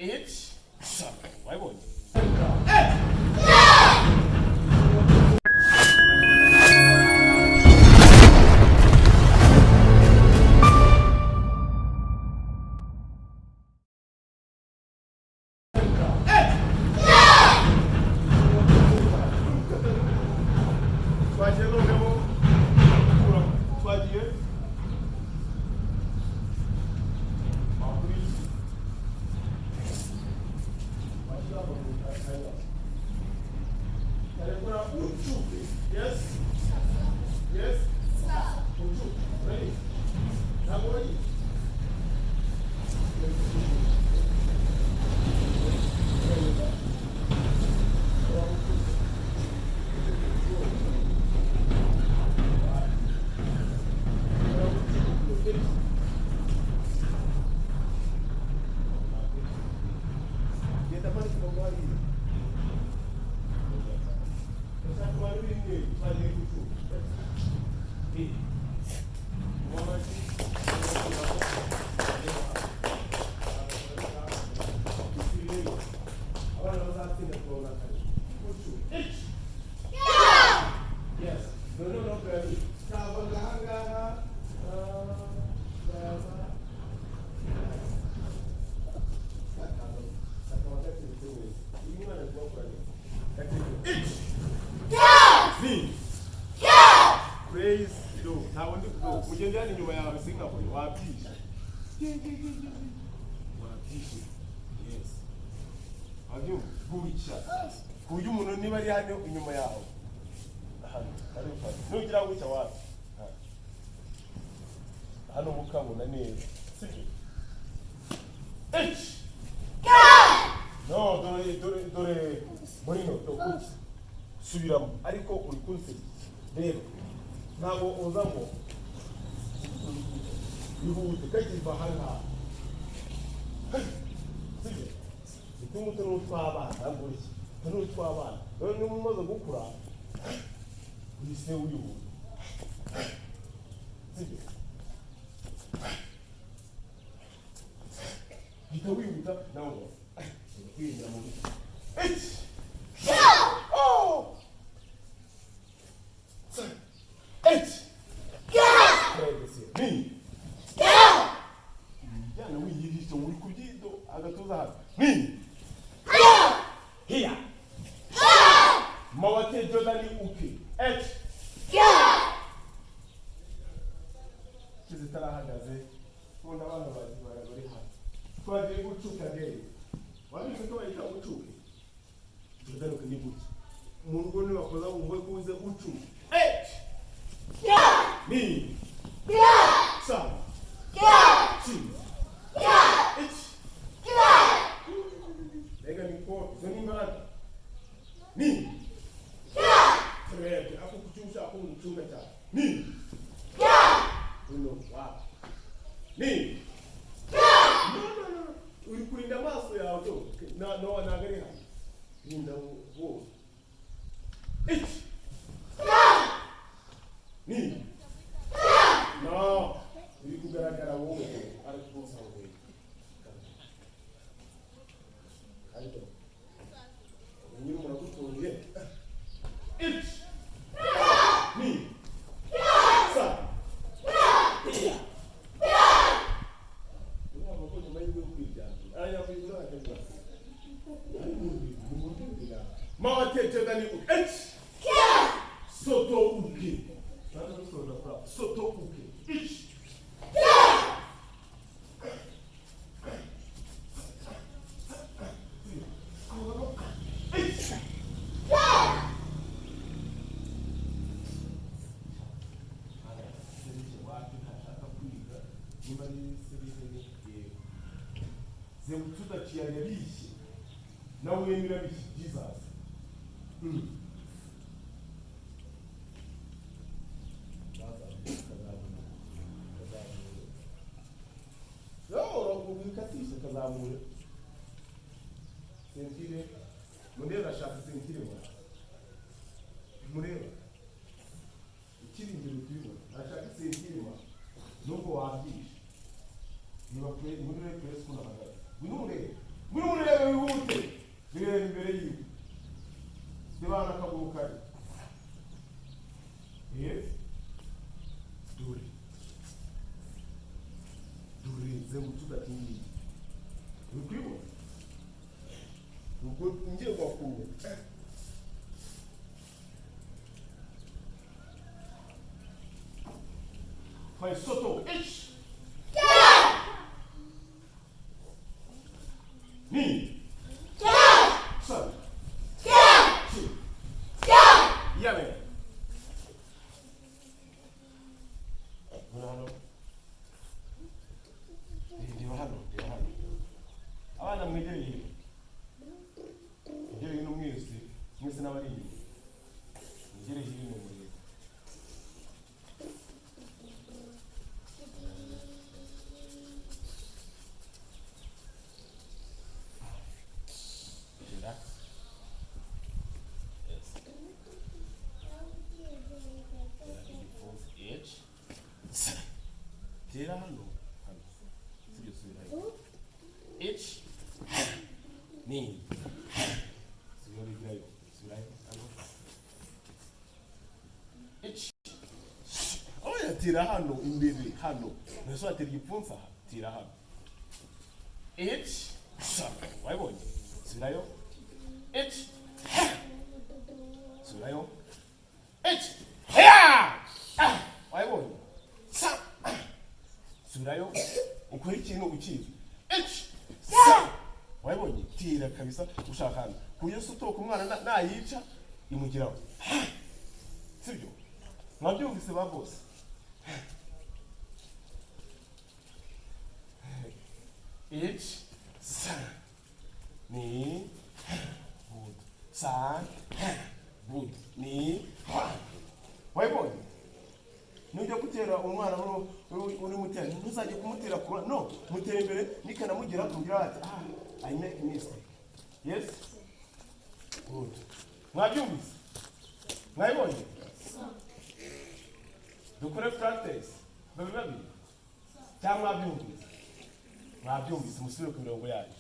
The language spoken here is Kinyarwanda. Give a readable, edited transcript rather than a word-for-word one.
It's something. Why won't you? Yes? Yes? Ready? Now go ahead. Praise Lord. Now when you go, when you're done in your way out of Singapore, you are peace. Yes. Have you good shot? Who you will never have in your way out? No, you don't wish a while. I don't know come on the name. H. No, Dore, Morino, don't Subiram, Ariko, or Kunsi. There. Now, Ozamo, you would take it behind her. The two to Faba, I'm going to know Faba. Don't know mother Bukura. We say you. Get away with that now. It's oh! It's me. Jana we yiri so we kujido agatuza me. Here. Mawate jodani uki. H. Kizitara hagaze. Munda bana bari ha. Twaje gucuka gere. Wani se to ita gucuke. Jodani kuni guci. Mungo ni wakoza umwe kuze ucu. H. Me. Son. She. It's. Lega ni ko zoni marata. Me. Frente, aku kuchusha aku mchumeta. Me. Uno, wow. Me. No. Ulikulinda maso ya auto. No anaangalia. Linda wo. It's. Me. No. Ulikugaragara wowe arikusa wowe. Alito. Nyinyi mnakutonje. It's. Me. Son. Yeah. Mama tete dani H. Soto uke. Soto uke. H. Zemutuda chiyabishi na wemira bishi Jesus. No, ukikatisha kazamure. Sentire mundera shaka sentire wa. Mureba. Ikiri ngiro twibo. Ashaka sentire wa. Nuko wabisha. Niba kwe muri press kuna hagaze. Muri ngiye kwakura faz soto ich ni sa si yame abana mwegereye no mwese n'abari inyuma mwegereye ibintu muri tira hano sibyo subirayo ich ni subirayo hano ich oya tira hano imbere hano nese atira igipfunsa tira hano ich wabonye subirayo ich subirayo ich wabonye subirayo ukora ikintu ukizi wabonye tira kabisa ushaka hano kuyo sutoka umwana nayica imugiraho sibyo mwabyumvise ba boss ni good sa good ni wabonye nujya gutera umwana uri mutera ntuzajye kumutera kura no mutera imbere nikanamugira kugira ati I make mistake. Yes? Good. Mwabyumvise? Mwabibonye? Dukore practice. Babi. Cyangwa mwabyumvise? Mwabyumvise musubire ku mirongo yanyu.